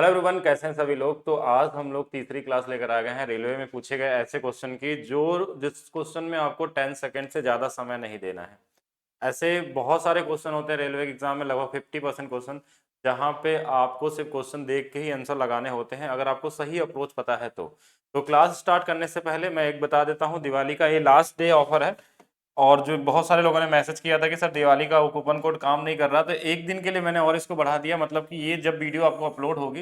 Hello everyone, कैसे हैं सभी लोग। तो आज हम लोग तीसरी क्लास लेकर आ गए हैं रेलवे में पूछे गए ऐसे क्वेश्चन की जो जिस क्वेश्चन में आपको 10 सेकंड से ज़्यादा समय नहीं देना है। ऐसे बहुत सारे क्वेश्चन होते हैं रेलवे के एग्जाम में, लगभग 50% क्वेश्चन, जहाँ पे आपको सिर्फ क्वेश्चन देख के ही आंसर लगाने होते हैं अगर आपको सही अप्रोच पता है तो क्लास स्टार्ट करने से पहले मैं एक बता देता हूँ, दिवाली का ये लास्ट डे ऑफर है। और जो बहुत सारे लोगों ने मैसेज किया था कि सर दिवाली का कूपन कोड काम नहीं कर रहा, तो एक दिन के लिए मैंने और इसको बढ़ा दिया। मतलब कि ये जब वीडियो आपको अपलोड होगी,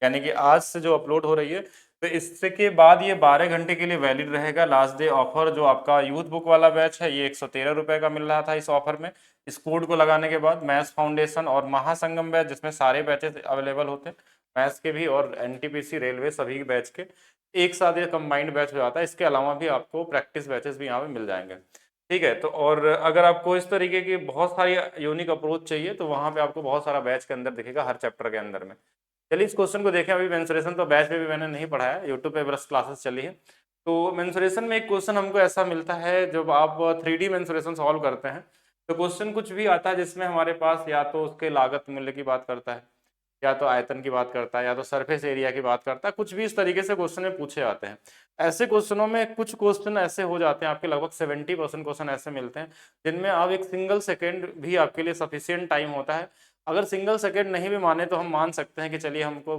यानी कि आज से जो अपलोड हो रही है, तो इससे के बाद ये 12 घंटे के लिए वैलिड रहेगा लास्ट डे ऑफर। जो आपका यूथ बुक वाला बैच है ये 113 रुपये का मिल रहा था इस ऑफर में। इस कोड को लगाने के बाद मैथ्स फाउंडेशन और महासंगम बैच, जिसमें सारे बैचेस अवेलेबल होते हैं, मैथ्स के भी और एनटीपीसी रेलवे सभी बैच के, एक साथ ये कंबाइंड बैच हो जाता है। इसके अलावा भी आपको प्रैक्टिस बैचेस भी यहाँ पे मिल जाएंगे। ठीक है, तो और अगर आपको इस तरीके की बहुत सारी यूनिक अप्रोच चाहिए तो वहाँ पे आपको बहुत सारा बैच के अंदर दिखेगा, हर चैप्टर के अंदर में। चलिए इस क्वेश्चन को देखें। अभी मेंसुरेशन तो बैच में भी मैंने नहीं पढ़ाया, यूट्यूब पे बस क्लासेस चली है। तो मेंसुरेशन में एक क्वेश्चन हमको ऐसा मिलता है, जब आप 3D मेंसुरेशन सॉल्व करते हैं तो क्वेश्चन कुछ भी आता है जिसमें हमारे पास या तो उसके लागत मूल्य की बात करता है, या तो आयतन की बात करता है, या तो सरफेस एरिया की बात करता है। कुछ भी इस तरीके से क्वेश्चन में पूछे जाते हैं। ऐसे क्वेश्चनों में कुछ क्वेश्चन ऐसे हो जाते हैं, आपके लगभग 70% क्वेश्चन ऐसे मिलते हैं जिनमें आप एक सिंगल सेकेंड भी आपके लिए सफिशियंट टाइम होता है। अगर सिंगल सेकेंड नहीं भी माने तो हम मान सकते हैं कि चलिए हमको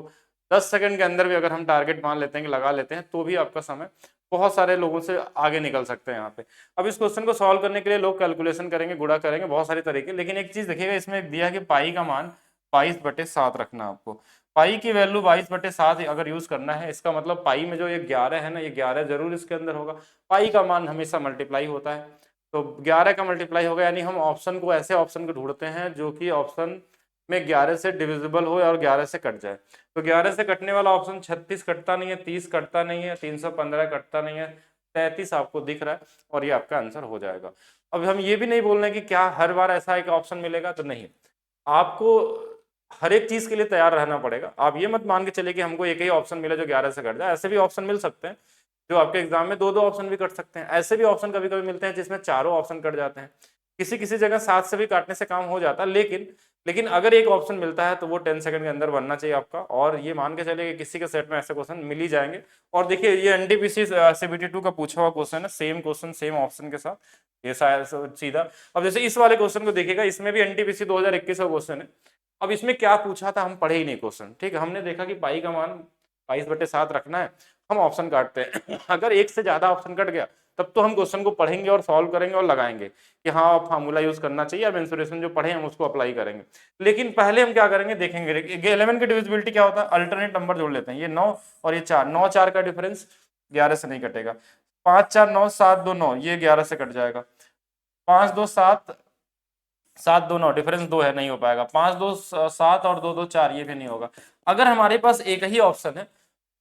10 सेकेंड के अंदर भी अगर हम टारगेट मान लेते हैं कि लगा लेते हैं, तो भी आपका समय बहुत सारे लोगों से आगे निकल सकते हैं यहाँ पे। अब इस क्वेश्चन को सॉल्व करने के लिए लोग कैलकुलेशन करेंगे, गुणा करेंगे, बहुत सारे तरीके। लेकिन एक चीज देखिएगा, इसमें दिया कि पाई का मान 22/7 रखना आपको। पाई की वैल्यू 22/7 अगर यूज करना है, इसका मतलब पाई में जो ये 11 है ना, ये 11 जरूर इसके अंदर होगा। पाई का मान हमेशा मल्टीप्लाई होता है, तो 11 का मल्टीप्लाई होगा, यानी हम ऑप्शन को, ऐसे ऑप्शन को ढूंढते हैं जो कि ऑप्शन में 11 से डिविजिबल हो और 11 से कट जाए। तो 11 से कटने वाला ऑप्शन 36 कटता नहीं है, 30 कटता नहीं है, 315 कटता नहीं है, 33 आपको दिख रहा है, और ये आपका आंसर हो जाएगा। अब हम ये भी नहीं बोल रहे कि क्या हर बार ऐसा एक ऑप्शन मिलेगा, तो नहीं, आपको हर एक चीज के लिए तैयार रहना पड़ेगा। आप ये मत मान के चले कि हमको एक ही ऑप्शन मिले जो 11 से कट जाए। ऐसे भी ऑप्शन मिल सकते हैं जो आपके एग्जाम में दो दो ऑप्शन भी कट सकते हैं। ऐसे भी ऑप्शन कभी कभी मिलते हैं जिसमें चारों ऑप्शन कट जाते हैं। किसी किसी जगह 7 से भी काटने से काम हो जाता है, लेकिन लेकिन अगर एक ऑप्शन मिलता है तो वो 10 सेकंड के अंदर बनना चाहिए आपका। और ये मान के चलिए कि किसी के सेट में ऐसे क्वेश्चन मिल ही जाएंगे। और देखिए, ये एनटीपीसी CBT 2 का पूछा हुआ क्वेश्चन है, सेम क्वेश्चन सेम ऑप्शन के साथ, ये शायद सीधा। अब जैसे इस वाले क्वेश्चन को देखिएगा, इसमें भी एनटीपीसी 2021 का क्वेश्चन है। अब इसमें क्या पूछा था हम पढ़े ही नहीं क्वेश्चन, ठीक है। हमने देखा कि पाई का मान 22/7 रखना है, हम ऑप्शन काटते हैं। अगर एक से ज्यादा ऑप्शन कट गया तब तो हम क्वेश्चन को पढ़ेंगे और सॉल्व करेंगे और लगाएंगे कि हाँ फार्मूला यूज करना चाहिए, या मेंसुरेशन जो पढ़े हम उसको अप्लाई करेंगे। लेकिन पहले हम क्या करेंगे, देखेंगे 11 की डिविजिबिलिटी क्या होता है, अल्टरनेट नंबर जोड़ लेते हैं। ये 9 और ये 4, 9 4 का डिफरेंस 11 से नहीं कटेगा। 5 4 9, 7 2 9, ये 11 से कट जाएगा। 5 2 7, 7 2 9, डिफरेंस 2 है, नहीं हो पाएगा। 5 2 7 और 2 2 4, ये भी नहीं होगा। अगर हमारे पास एक ही ऑप्शन है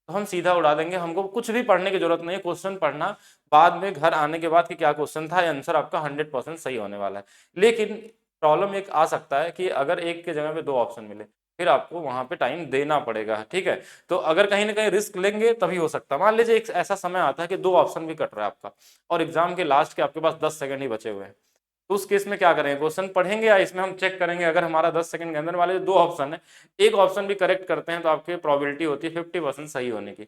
तो हम सीधा उड़ा देंगे, हमको कुछ भी पढ़ने की जरूरत नहीं है। क्वेश्चन पढ़ना बाद में, घर आने के बाद कि क्या क्वेश्चन था, आंसर आपका 100% सही होने वाला है। लेकिन प्रॉब्लम एक आ सकता है कि अगर एक के जगह पे दो ऑप्शन मिले, फिर आपको वहां पे टाइम देना पड़ेगा, ठीक है। तो अगर कहीं ना कहीं रिस्क लेंगे तभी हो सकता है। मान लीजिए एक ऐसा समय आता है कि दो ऑप्शन भी कट रहा है आपका, और एग्जाम के लास्ट के आपके पास 10 सेकंड ही बचे हुए हैं, तो उस केस में क्या करेंगे, क्वेश्चन पढ़ेंगे या इसमें हम चेक करेंगे। अगर हमारा 10 सेकंड के अंदर वाले दो ऑप्शन है, एक ऑप्शन भी करेक्ट करते हैं तो आपकी प्रोबेबिलिटी होती है 50% सही होने की।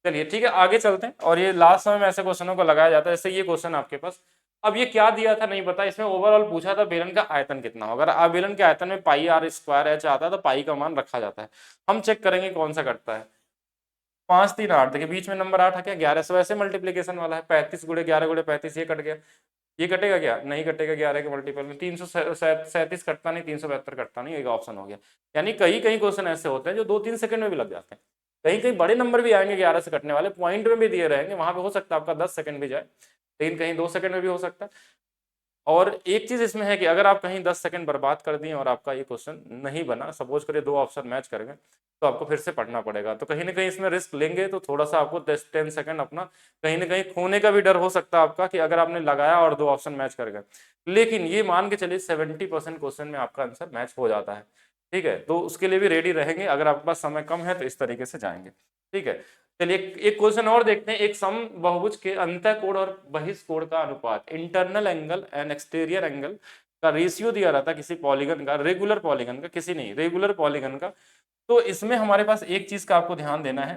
चलिए ठीक है, आगे चलते हैं। और ये लास्ट समय में ऐसे क्वेश्चनों को लगाया जाता है, जैसे ये क्वेश्चन आपके पास। अब ये क्या दिया था नहीं पता, इसमें ओवरऑल पूछा था बेलन का आयतन कितना होगा। अगर बेलन के आयतन में पाई आर स्क्वायर एच आता है तो पाई का मान रखा जाता है। हम चेक करेंगे कौन सा कटता है। 5 3 8, देखिए बीच में नंबर 8 है क्या, 11 से वैसे मल्टीप्लीकेशन वाला है, 35 गुणे 11 गुणे 35, ये कट गया। ये कटेगा क्या, नहीं कटेगा। 11 के मल्टीपल में 337 कटता नहीं, 372 कटता नहीं, एक ऑप्शन हो गया। यानी कई कई क्वेश्चन ऐसे होते हैं जो 2 3 सेकंड में भी लग जाते हैं। कहीं कहीं बड़े नंबर भी आएंगे 11 से कटने वाले, पॉइंट में भी दिए रहेंगे, वहां पे हो सकता है आपका 10 सेकंड भी जाए, लेकिन कहीं 2 सेकंड में भी हो सकता है। और एक चीज इसमें है कि अगर आप कहीं 10 सेकंड बर्बाद कर दिए और आपका ये क्वेश्चन नहीं बना, सपोज करिए दो ऑप्शन मैच कर गए, तो आपको फिर से पढ़ना पड़ेगा। तो कहीं ना कहीं इसमें रिस्क लेंगे तो थोड़ा सा आपको 10 सेकंड अपना कहीं ना कहीं खोने का भी डर हो सकता है आपका, कि अगर आपने लगाया और दो ऑप्शन मैच कर गए। लेकिन ये मान के चलिए 70% क्वेश्चन में आपका आंसर मैच हो जाता है, ठीक है। तो उसके लिए भी रेडी रहेंगे, अगर आपके पास समय कम है तो इस तरीके से जाएंगे, ठीक है। चलिए एक क्वेश्चन और देखते हैं। एक सम बहुभुज के अंतः कोण और बहिष कोण का अनुपात, internal angle and exterior angle का रेशियो दिया रहता है किसी पॉलीगन का, रेगुलर पॉलीगन का, किसी नहीं, रेगुलर पॉलीगन का, तो इसमें हमारे पास एक चीज का आपको ध्यान देना है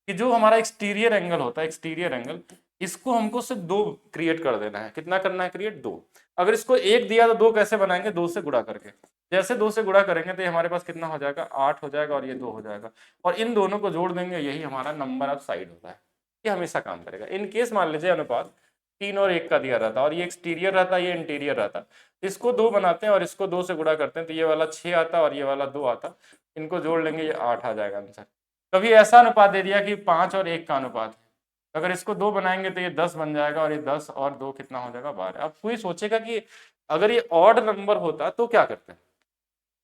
कि जो हमारा एक्सटीरियर एंगल होता है, एक्सटीरियर एंगल, इसको हमको सिर्फ 2 क्रिएट कर देना है। कितना करना है क्रिएट? 2। अगर इसको 1 दिया तो 2 कैसे बनाएंगे? 2 से गुणा करके। जैसे 2 से गुणा करेंगे तो ये हमारे पास कितना हो जाएगा? 8 हो जाएगा और ये 2 हो जाएगा, और इन दोनों को जोड़ देंगे, यही हमारा नंबर ऑफ साइड होता है। ये हमेशा काम करेगा। इन केस मान लीजिए अनुपात 3 और 1 का दिया रहता है और ये एक्सटीरियर रहता है, ये इंटीरियर रहता है, इसको 2 बनाते हैं और इसको 2 से गुणा करते हैं तो ये वाला 6 आता और ये वाला 2 आता, इनको जोड़ लेंगे, ये 8 आ जाएगा आंसर। कभी ऐसा अनुपात दे दिया कि 5 और 1 का अनुपात है, अगर इसको 2 बनाएंगे तो ये 10 बन जाएगा और ये 10 और 2 कितना हो जाएगा? 12। अब कोई सोचेगा कि अगर ये ऑड नंबर होता तो क्या करते हैं?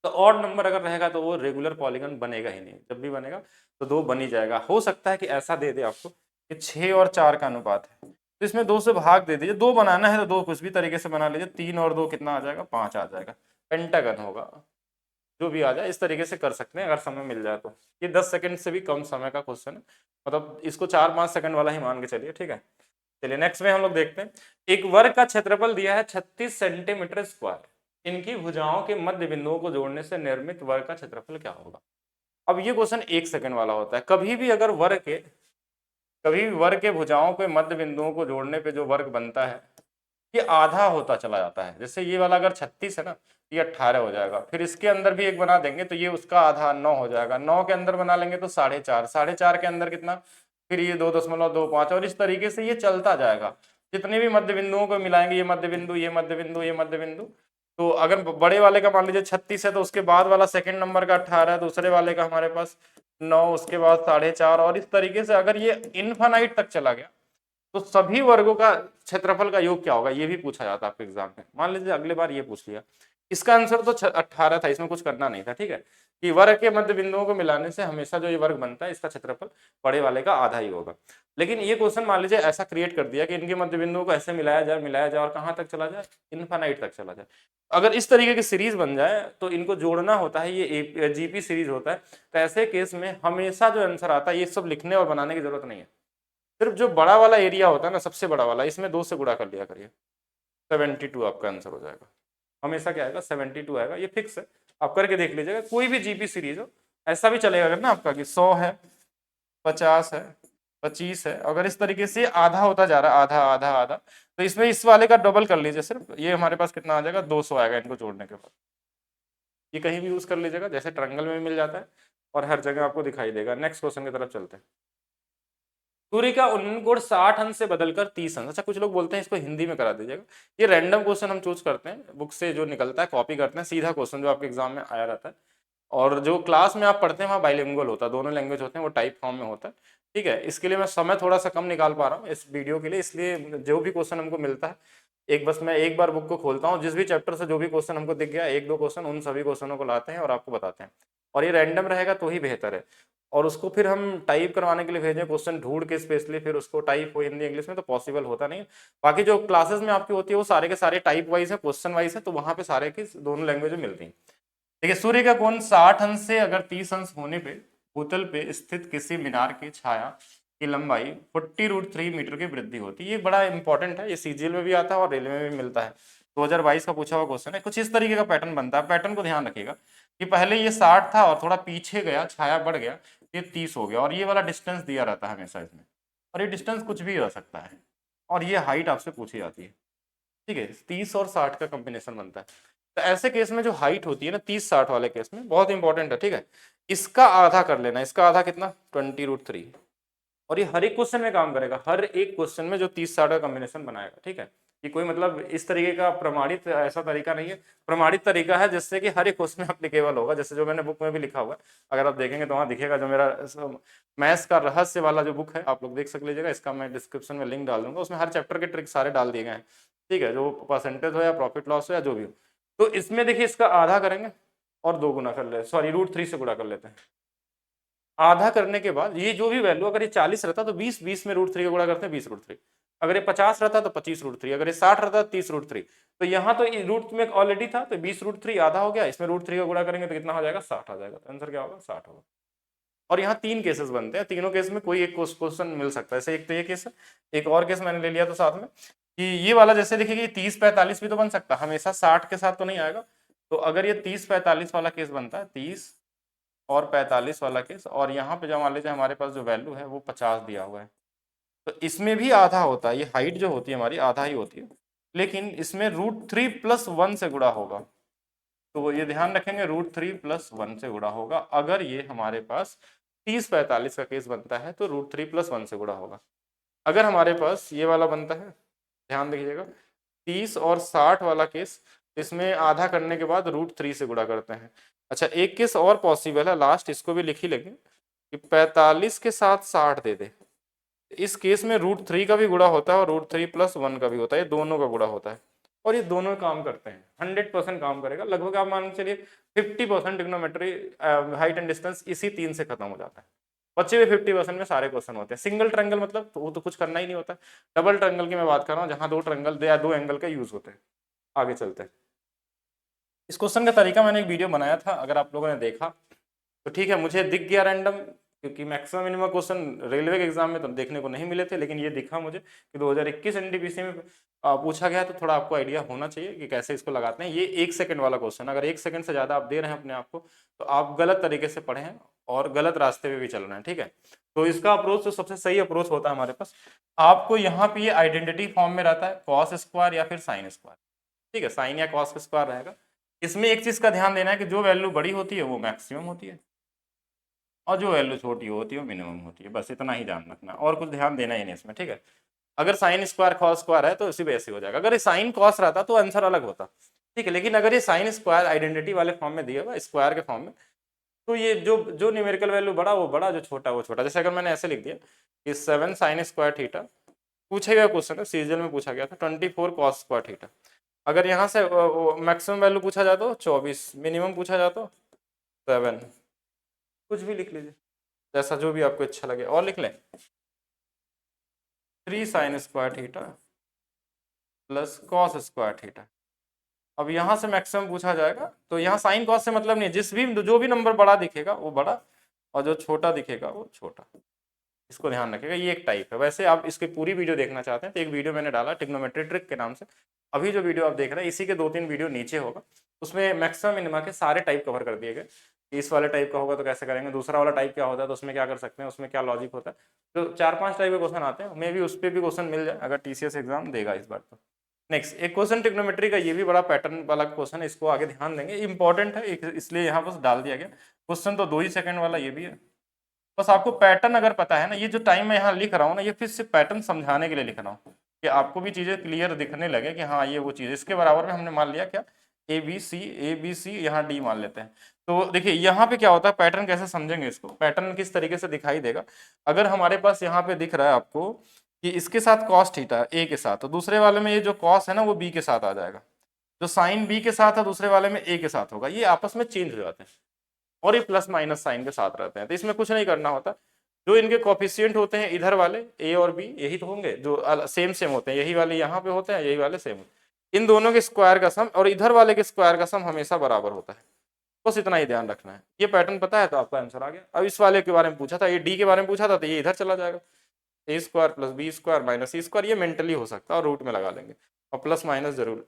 तो ऑड नंबर अगर रहेगा तो वो रेगुलर पॉलीगन बनेगा ही नहीं, जब भी बनेगा तो 2 बन ही जाएगा। हो सकता है कि ऐसा दे दे आपको कि 6 और 4 का अनुपात है, तो इसमें 2 से भाग दे दीजिए। 2 बनाना है तो 2 कुछ भी तरीके से बना लीजिए, 3 और 2 कितना आ जाएगा? 5 आ जाएगा, पेंटागन होगा। जो भी आ जाए इस तरीके से कर सकते हैं अगर समय मिल जाए तो। ये 10 सेकंड से भी कम समय का क्वेश्चन है, मतलब इसको 4-5 सेकंड वाला ही मान के चलिए, ठीक है। चलिए नेक्स्ट में हम लोग देखते हैं। एक वर्ग का क्षेत्रफल दिया है 36 सेंटीमीटर स्क्वायर, इनकी भुजाओं के मध्य बिंदुओं को जोड़ने से निर्मित वर्ग का क्षेत्रफल क्या होगा? अब ये क्वेश्चन 1 सेकंड वाला होता है। कभी भी अगर वर्ग के भुजाओं के मध्य बिंदुओं को जोड़ने पे जो वर्ग बनता है ये आधा होता चला जाता है। जैसे ये वाला अगर 36 है ना, ये 18 हो जाएगा, फिर इसके अंदर भी एक बना देंगे तो ये उसका आधा 9 हो जाएगा, 9 के अंदर बना लेंगे तो 4.5, 4.5 के अंदर कितना? फिर ये 2.25, और इस तरीके से ये चलता जाएगा। जितने भी मध्य बिंदुओं को मिलाएंगे, ये मध्य बिंदु, ये मध्य बिंदु, ये मध्य बिंदु, तो अगर बड़े वाले का मान लीजिए 36 है तो उसके बाद वाला सेकंड नंबर का 18 है, दूसरे वाले का हमारे पास 9, उसके बाद 4.5, और इस तरीके से अगर ये इनफाइनाइट तक चला गया तो सभी वर्गों का क्षेत्रफल का योग क्या होगा? ये भी पूछा जाता है आपके एग्जाम में। मान लीजिए अगले बार ये पूछ लिया, इसका आंसर तो 18 था, इसमें कुछ करना नहीं था, ठीक है, कि वर्ग के मध्य बिंदुओं को मिलाने से हमेशा जो ये वर्ग बनता है इसका क्षेत्रफल बड़े वाले का आधा ही होगा। लेकिन ये क्वेश्चन मान लीजिए ऐसा क्रिएट कर दिया कि इनके मध्य बिंदुओं को ऐसे मिलाया जाए और कहाँ तक चला जाए? इनफाइनाइट तक चला जाए। अगर इस तरीके की सीरीज बन जाए तो इनको जोड़ना होता है, ये जीपी सीरीज होता है, तो ऐसे केस में हमेशा जो आंसर आता है ये सब लिखने और बनाने की जरूरत नहीं है। सिर्फ जो बड़ा वाला एरिया होता है ना, सबसे बड़ा वाला, इसमें 2 से गुणा कर लिया करिए, 72 आपका आंसर हो जाएगा। हमेशा क्या आएगा? 72 आएगा, ये फिक्स है, आप करके देख लीजिएगा। कोई भी जीपी सीरीज हो ऐसा भी चलेगा अगर ना आपका कि 100 है, 50 है, 25 है, अगर इस तरीके से आधा होता जा रहा है, आधा आधा आधा, तो इसमें इस वाले का डबल कर लीजिए सिर्फ, ये हमारे पास कितना आ जाएगा? 200 आएगा इनको जोड़ने के बाद। ये कहीं भी यूज कर लीजिएगा, जैसे ट्रायंगल में भी मिल जाता है और हर जगह आपको दिखाई देगा। नेक्स्ट क्वेश्चन की तरफ चलते हैं। सूर्य का उन्नयन कोण 60 अंश से बदलकर 30 अंश। अच्छा, कुछ लोग बोलते हैं इसको हिंदी में करा दीजिएगा। ये रैंडम क्वेश्चन हम चूज करते हैं, बुक से जो निकलता है कॉपी करते हैं, सीधा क्वेश्चन जो आपके एग्जाम में आया रहता है। और जो क्लास में आप पढ़ते हैं वहाँ बाइलिंगुअल होता है, दोनों लैंग्वेज होते हैं, वो टाइप फॉर्म में होता है, ठीक है। इसके लिए मैं समय थोड़ा सा कम निकाल पा रहा हूँ इस वीडियो के लिए, इसलिए जो भी क्वेश्चन हमको मिलता है मैं एक बार बुक को खोलता हूँ, जिस भी चैप्टर से जो भी क्वेश्चन हमको दिख गया, 1-2 क्वेश्चन, उन सभी क्वेश्चनों को लाते हैं और आपको बताते हैं। और ये रैंडम रहेगा तो ही बेहतर है, और उसको फिर हम टाइप करवाने के लिए भेजें क्वेश्चन ढूंढ के स्पेशली, फिर उसको टाइप हो हिंदी इंग्लिश में, तो पॉसिबल होता नहीं। बाकी जो क्लासेस में आपकी होती है वो सारे के सारे टाइप वाइज है, क्वेश्चन वाइज है, तो वहां पे सारे की दोनों लैंग्वेज में मिलती है। देखिए, सूर्य का कोण 60 अंश से अगर 30 अंश होने पे भूतल पे स्थित किसी मीनार की छाया की लंबाई 40√3 मीटर की वृद्धि होती है। ये बड़ा इंपॉर्टेंट है, ये सीजीएल में भी आता है और रेलवे में भी मिलता है। 2022 का पूछा हुआ क्वेश्चन है। कुछ इस तरीके का पैटर्न बनता है, पैटर्न को ध्यान रखिएगा कि पहले ये 60 था और थोड़ा पीछे गया, छाया बढ़ गया, ये 30 हो गया, और ये वाला डिस्टेंस दिया रहता है हमेशा इसमें, और ये डिस्टेंस कुछ भी रह सकता है, और ये हाइट आपसे पूछी जाती है, ठीक है। 30 और 60 का कॉम्बिनेशन बनता है। तो ऐसे केस में जो हाइट होती है ना 30-60 वाले केस में, बहुत इंपॉर्टेंट है, ठीक है, इसका आधा कर लेना। इसका आधा कितना? 20√3। और ये हर एक क्वेश्चन में काम करेगा, हर एक क्वेश्चन में जो 30-60 का कॉम्बिनेशन बनाएगा, ठीक है। ये कोई मतलब इस तरीके का प्रमाणित ऐसा तरीका नहीं है, प्रमाणित तरीका है जिससे कि हर एक क्वेश्चन में अप्लीकेबल होगा। जैसे जो मैंने बुक में भी लिखा हुआ है, अगर आप देखेंगे तो वहाँ दिखेगा, जो मेरा मैथ्स का रहस्य वाला जो बुक है, आप लोग देख लीजिएगा, इसका मैं डिस्क्रिप्शन में लिंक डाल दूंगा, उसमें हर चैप्टर के ट्रिक सारे डाल दिए गए हैं, ठीक है, जो परसेंटेज हो या प्रॉफिट लॉस हो या जो भी हो। तो इसमें देखिए, इसका आधा करेंगे और 2 गुना कर ले, सॉरी √3 से गुणा कर लेते हैं। आधा करने के बाद ये जो भी वैल्यू, अगर ये 40 रहता तो 20 में √3 का गुणा करते हैं, 20√3। अगर ये 50 रहता तो 25√3, अगर ये 60 रहता तो 30√3। तो यहाँ तो रूट में ऑलरेडी था, तो 20√3 आधा हो गया, इसमें √3 का गुणा करेंगे तो कितना हो जाएगा? 60 आ जाएगा। तो आंसर क्या होगा? 60 होगा। और यहाँ 3 केसेस बनते हैं, तीनों केस में कोई एक क्वेश्चन मिल सकता है। जैसे एक तो ये केस है, एक और केस मैंने ले लिया था साथ में कि ये वाला जैसे देखिए कि 30-45 भी तो बन सकता है, हमेशा 60 के साथ तो नहीं आएगा। तो अगर ये 30-45 वाला केस बनता है, 30 और 45 वाला केस, और यहाँ पे जो मान लीजिए हमारे पास जो वैल्यू है वो 50 दिया हुआ है, तो इसमें भी आधा होता है, ये हाइट जो होती है हमारी आधा ही होती है, लेकिन इसमें √3+1 से गुणा होगा। तो ये ध्यान रखेंगे, √3+1 से गुणा होगा। अगर ये हमारे पास 30-45 का केस बनता है तो √3+1 से गुणा होगा। अगर हमारे पास ये वाला बनता है, ध्यान दीजिएगा, 30 और 60 वाला केस, इसमें आधा करने के बाद √3 से गुणा करते हैं। अच्छा, एक केस और पॉसिबल है, लास्ट इसको भी लिख ही लेंगे, कि 45 के साथ 60 दे दे। इस केस में √3 का भी गुणा होता है और √3+1 का भी होता है, ये दोनों का गुणा होता है, और ये दोनों काम करते हैं, 100% काम करेगा। लगभग आप मान के चलिए 50% ट्रिग्नोमेट्री हाइट एंड डिस्टेंस इसी 3 से खत्म हो जाता है। बच्चे भी 50% में सारे क्वेश्चन होते हैं। सिंगल ट्रायंगल मतलब तो वो तो कुछ करना ही नहीं होता। डबल ट्रायंगल की मैं बात कर रहा हूँ, जहाँ दो ट्रायंगल या दो एंगल का यूज होते हैं। आगे चलते हैं। इस क्वेश्चन का तरीका मैंने एक वीडियो बनाया था, अगर आप लोगों ने देखा तो ठीक है। मुझे दिख गया रैंडम, क्योंकि मैक्सिमम मिनिमम क्वेश्चन रेलवे के एग्जाम में तो देखने को नहीं मिले थे, लेकिन ये दिखा मुझे कि 2021 एनटीपीसी में पूछा गया है, तो थोड़ा आपको आइडिया होना चाहिए कि कैसे इसको लगाते हैं। ये 1 सेकंड वाला क्वेश्चन, अगर 1 सेकंड से ज़्यादा आप दे रहे हैं अपने आप को, तो आप गलत तरीके से पढ़े हैं और गलत रास्ते पे भी चल रहे हैं, ठीक है। तो इसका अप्रोच जो सबसे सही अप्रोच होता है हमारे पास, आपको यहाँ पे ये आइडेंटिटी फॉर्म में रहता है, कॉस स्क्वायर या फिर साइन स्क्वायर, ठीक है, साइन या कॉस स्क्वायर रहेगा। इसमें एक चीज का ध्यान देना है कि जो वैल्यू बड़ी होती है वो मैक्सिमम होती है, और जो वैल्यू छोटी होती है वो मिनिमम होती है। बस इतना ही ध्यान रखना, और कुछ ध्यान देना ही नहीं इसमें, ठीक है। अगर साइन स्क्वायर कॉस स्क्वायर है तो इसी वैसे हो जाएगा। अगर ये साइन कॉस रहता तो आंसर अलग होता, ठीक है। लेकिन अगर ये साइन स्क्वायर आइडेंटिटी वाले फॉर्म में दिया हुआ, स्क्वायर के फॉर्म में, तो ये जो जो न्यूमेरिकल वैल्यू बड़ा वो बड़ा, जो छोटा वो छोटा। जैसे अगर मैंने ऐसे लिख दिया कि 7 साइन स्क्वायर थीटा, पूछा गया क्वेश्चन है, सीरियल में पूछा गया था 24 कॉस स्क्वायर थीटा। अगर यहाँ से मैक्सिमम वैल्यू पूछा जाए तो 24, मिनिमम पूछा जाए तो 7, कुछ भी लिख लीजिए, जैसा जो भी आपको अच्छा लगे। और लिख लें 3 sine square theta plus cos square theta. अब यहाँ से मैक्सिमम पूछा जाएगा, तो यहाँ साइन कॉस से मतलब नहीं है, जो भी नंबर बड़ा दिखेगा वो बड़ा, और जो छोटा दिखेगा वो छोटा। इसको ध्यान रखिएगा, ये एक टाइप है। वैसे आप इसकी पूरी वीडियो देखना चाहते हैं तो एक वीडियो मैंने डाला ट्रिग्नोमेट्री ट्रिक के नाम से, अभी जो वीडियो आप देख रहे हैं इसी के 2-3 वीडियो नीचे होगा, उसमें मैक्सिमम मिनिमम के सारे टाइप कवर कर दिए गए। इस वाले टाइप का होगा तो कैसे करेंगे, दूसरा वाला टाइप क्या होता है तो उसमें क्या कर सकते हैं, उसमें क्या लॉजिक होता है। तो 4-5 टाइप के क्वेश्चन आते हैं, मे भी उस पर भी क्वेश्चन मिल जाए अगर टीसीएस एग्जाम देगा इस बार तो। नेक्स्ट एक क्वेश्चन ट्रिग्नोमेट्री का, ये भी बड़ा पैटर्न वाला क्वेश्चन है, इसको आगे ध्यान देंगे, इंपॉर्टेंट है इसलिए यहाँ बस डाल दिया गया। क्वेश्चन तो 2 ही सेकंड वाला ये भी है। बस आपको पैटर्न अगर पता है ना, ये जो टाइम मैं यहाँ लिख रहा हूँ ना, ये फिर से पैटर्न समझाने के लिए लिख रहा हूँ कि आपको भी चीजें क्लियर दिखने लगे कि हाँ ये वो चीज। इसके बराबर में हमने मान लिया क्या, ए बी सी, यहाँ डी मान लेते हैं। तो देखिए यहाँ पे क्या होता है, पैटर्न कैसे समझेंगे इसको, पैटर्न किस तरीके से दिखाई देगा। अगर हमारे पास यहाँ पे दिख रहा है आपको कि इसके साथ कॉस थीटा है ए के साथ, तो दूसरे वाले में ये जो कॉस है ना वो बी के साथ आ जाएगा, जो साइन बी के साथ है दूसरे वाले में ए के साथ होगा, ये आपस में चेंज हो जाते हैं, और ये प्लस माइनस साइन के साथ रहते हैं। तो इसमें कुछ नहीं करना होता, जो इनके कोफिशिएंट होते हैं इधर वाले ए और बी, यही तो होंगे जो सेम सेम होते हैं, यही वाले यहाँ पे होते हैं, यही वाले सेम। इन दोनों के स्क्वायर का सम और इधर वाले के स्क्वायर का सम हमेशा बराबर होता है। बस इतना ही ध्यान रखना है। ये पैटर्न पता है तो आपका आंसर आ गया। अब इस वाले के बारे में पूछा था, ये डी के बारे में पूछा था, तो ये इधर चला जाएगा, A square plus B square minus C square. ये मेंटली हो सकता है और रूट में लगा लेंगे, और प्लस माइनस जरूर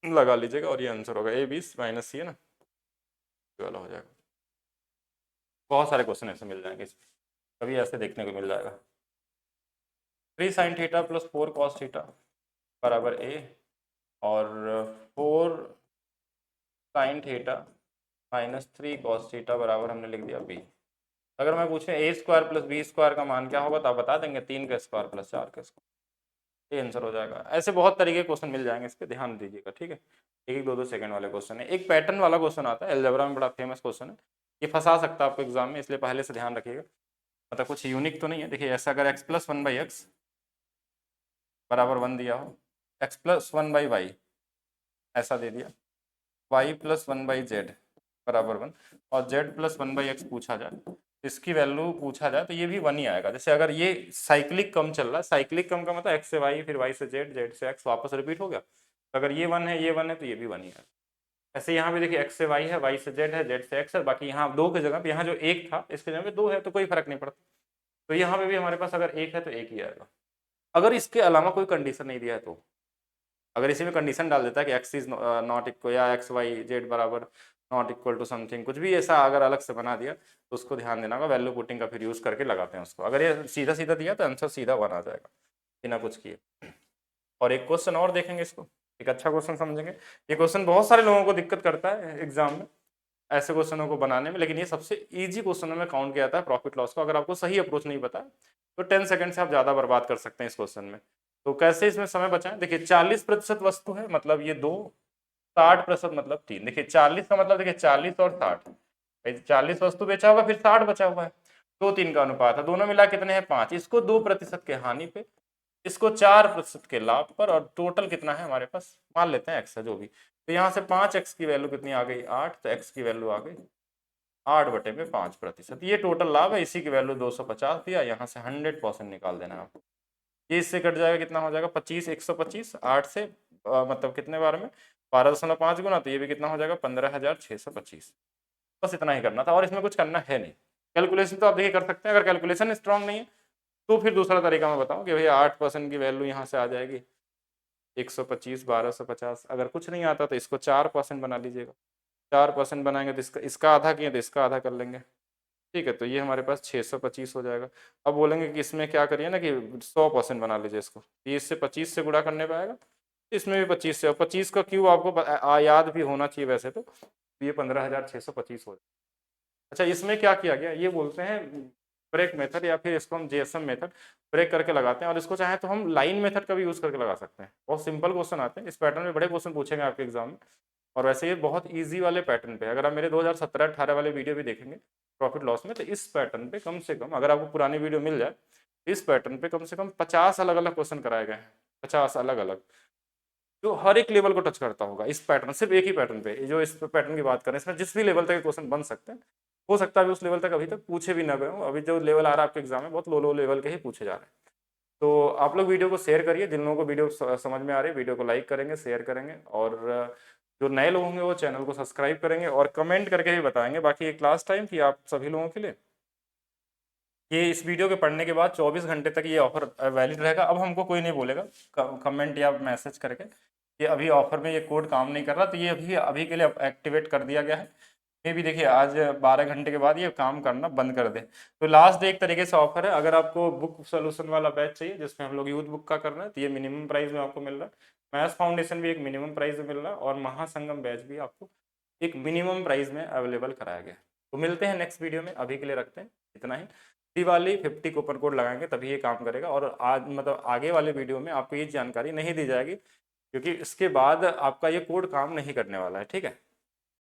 लगा लीजिएगा, और ये आंसर होगा ए बी माइनस सी, है ना, ये वाला हो जाएगा। बहुत सारे क्वेश्चन ऐसे मिल जाएंगे इसमें, कभी ऐसे देखने को मिल जाएगा। 3 sine theta plus 4 cos theta बराबर ए, और 4 sine theta minus 3 cos theta बराबर हमने लिख दिया बी। अगर मैं पूछे ए स्क्वायर प्लस बी स्क्वायर का मान क्या होगा तो आप बता देंगे 3 का स्क्वायर प्लस 4 का स्क्वायर, ये आंसर हो जाएगा। ऐसे बहुत तरीके के क्वेश्चन मिल जाएंगे, इस पर ध्यान दीजिएगा, ठीक है। एक एक 2-2 सेकंड वाले क्वेश्चन है। एक पैटर्न वाला क्वेश्चन आता है अलजेब्रा में, बड़ा फेमस क्वेश्चन है, ये फंसा सकता है आपको एग्जाम में, इसलिए पहले से ध्यान रखिएगा। मतलब कुछ यूनिक तो नहीं है। देखिए ऐसा अगर x प्लस 1/x बराबर 1 दिया हो, x प्लस 1/y ऐसा दे दिया, y प्लस 1/z बराबर 1, और z प्लस 1/x पूछा जाए, इसकी वैल्यू पूछा जाए तो ये भी 1 ही आएगा। जैसे अगर ये साइक्लिक कम चल रहा है, साइक्लिक कम का मतलब x से y, फिर y से z, z से x वापस रिपीट हो गया, तो अगर ये 1 है, ये 1 है, तो ये भी 1 ही आएगा। ऐसे यहाँ पे देखिए x से y है, y से z है, z से x है, बाकी यहाँ 2 की जगह पे, यहाँ जो 1 था इसके जगह पे 2 है, तो कोई फर्क नहीं पड़ता। तो यहाँ पे भी हमारे पास अगर 1 है तो 1 ही आएगा। अगर इसके अलावा कोई कंडीशन नहीं दिया है तो, अगर इसी में कंडीशन डाल देता है कि x इज नॉट इक्वल या एक्स वाई जेड बराबर नॉट इक्वल टू समथिंग, कुछ भी ऐसा अगर अलग से बना दिया तो उसको ध्यान देना होगा, वैल्यू पुटिंग का फिर यूज करके लगाते हैं उसको। अगर ये सीधा सीधा दिया तो आंसर सीधा 1 आ जाएगा बिना कुछ किए। और एक क्वेश्चन और देखेंगे इसको, एक अच्छा क्वेश्चन समझेंगे। ये क्वेश्चन बहुत सारे लोगों को दिक्कत करता है एग्जाम में ऐसे क्वेश्चनों को बनाने में, लेकिन ये सबसे इजी क्वेश्चनों में काउंट किया जाता है प्रॉफिट लॉस को। अगर आपको सही अप्रोच नहीं पता तो 10 सेकंड से आप ज़्यादा बर्बाद कर सकते हैं इस क्वेश्चन में। तो कैसे इसमें समय बचाएं, देखिए 40% वस्तु है मतलब ये 2, 60% मतलब 3। देखिए 40 का मतलब देखिए 40 और 60, 40 वस्तु बेचा होगा फिर 60 बचा हुआ है, 2-3 का अनुपात है, दोनों मिला कितने हैं 5। इसको 2% के हानि पे, इसको 4% के लाभ पर, और टोटल कितना है हमारे पास मान लेते हैं x है जो भी। तो यहाँ से 5x की वैल्यू कितनी आ गई 8, तो x की वैल्यू आ गई 8/5%। ये टोटल लाभ है, इसी की वैल्यू 250 दिया, यहाँ से 100% निकाल देना है आपको। ये इससे कट जाएगा, कितना हो जाएगा 25, 125 8 से मतलब कितने बार में 12.5 गुना, तो ये भी कितना हो जाएगा 15,625। बस इतना ही करना था और इसमें कुछ करना है नहीं। कैलकुलेशन तो आप देखिए कर सकते हैं, अगर कैलकुलेशन स्ट्रांग नहीं है तो फिर दूसरा तरीका मैं बताऊं कि भैया 8% की वैल्यू यहाँ से आ जाएगी 125 1250। अगर कुछ नहीं आता तो इसको 4% बना लीजिएगा, 4% बनाएंगे तो इसका आधा किए तो इसका आधा कर लेंगे, ठीक है। तो ये हमारे पास 625 हो जाएगा। अब बोलेंगे कि इसमें क्या करिए ना कि 100% बना लीजिए इसको, 30 से 25 से गुणा करने पाएगा, इसमें भी 25 से, और 25 का क्यों आपको याद भी होना चाहिए वैसे तो ये 15,625 हो जाएगा। अच्छा इसमें क्या किया गया, ये बोलते हैं ब्रेक मेथड, या फिर इसको हम जेएसएम मेथड, ब्रेक करके लगाते हैं। और इसको चाहे तो हम लाइन मेथड का भी यूज करके लगा सकते हैं। बहुत सिंपल क्वेश्चन आते हैं इस पैटर्न में, बड़े क्वेश्चन पूछेंगे आपके एग्जाम में। और वैसे ये बहुत इजी वाले पैटर्न पे, अगर आप मेरे 2017-18 वाले वीडियो भी देखेंगे प्रॉफिट लॉस में, तो इस पैटर्न पे कम से कम, अगर आपको पुरानी वीडियो मिल जाए, इस पैटर्न पे कम से कम 50 अलग अलग क्वेश्चन कराए गए हैं, 50 अलग अलग, जो हर एक लेवल को टच करता होगा। इस पैटर्न, सिर्फ एक ही पैटर्न पे, जो इस पैटर्न की बात करें, इसमें जिस भी लेवल तक क्वेश्चन बन सकते हैं, हो सकता है अभी उस लेवल तक अभी तक पूछे भी ना गए हो। अभी जो लेवल आ रहा है आपके एग्जाम में बहुत लो लो लेवल के ही पूछे जा रहे हैं। तो आप लोग वीडियो को शेयर करिए, जिन लोगों को वीडियो समझ में आ रही है वीडियो को लाइक करेंगे, शेयर करेंगे, और जो नए लोग होंगे वो चैनल को सब्सक्राइब करेंगे और कमेंट करके भी बताएंगे। बाकी एक लास्ट टाइम थी आप सभी लोगों के लिए, ये इस वीडियो के पढ़ने के बाद 24 घंटे तक ये ऑफर वैलिड रहेगा। अब हमको कोई नहीं बोलेगा कमेंट या मैसेज करके कि अभी ऑफर में ये कोड काम नहीं कर रहा, तो ये अभी के लिए एक्टिवेट कर दिया गया है। ये भी देखिए आज 12 घंटे के बाद ये काम करना बंद कर दे। तो लास्ट डे एक तरीके से ऑफर है। अगर आपको बुक सोल्यूशन वाला बैच चाहिए जिसमें हम लोग यूथ बुक का कर रहे हैं, तो ये मिनिमम प्राइस में आपको मिल रहा है। मैथ्स फाउंडेशन भी एक मिनिमम प्राइस में मिल रहा है, और महासंगम बैच भी आपको एक मिनिमम प्राइस में अवेलेबल कराया गया है। तो मिलते हैं नेक्स्ट वीडियो में, अभी के लिए रखते हैं इतना ही। दिवाली 50 कूपन कोड लगाएंगे तभी ये काम करेगा, और आज मतलब आगे वाले वीडियो में आपको ये जानकारी नहीं दी जाएगी, क्योंकि इसके बाद आपका ये कोड काम नहीं करने वाला है, ठीक है।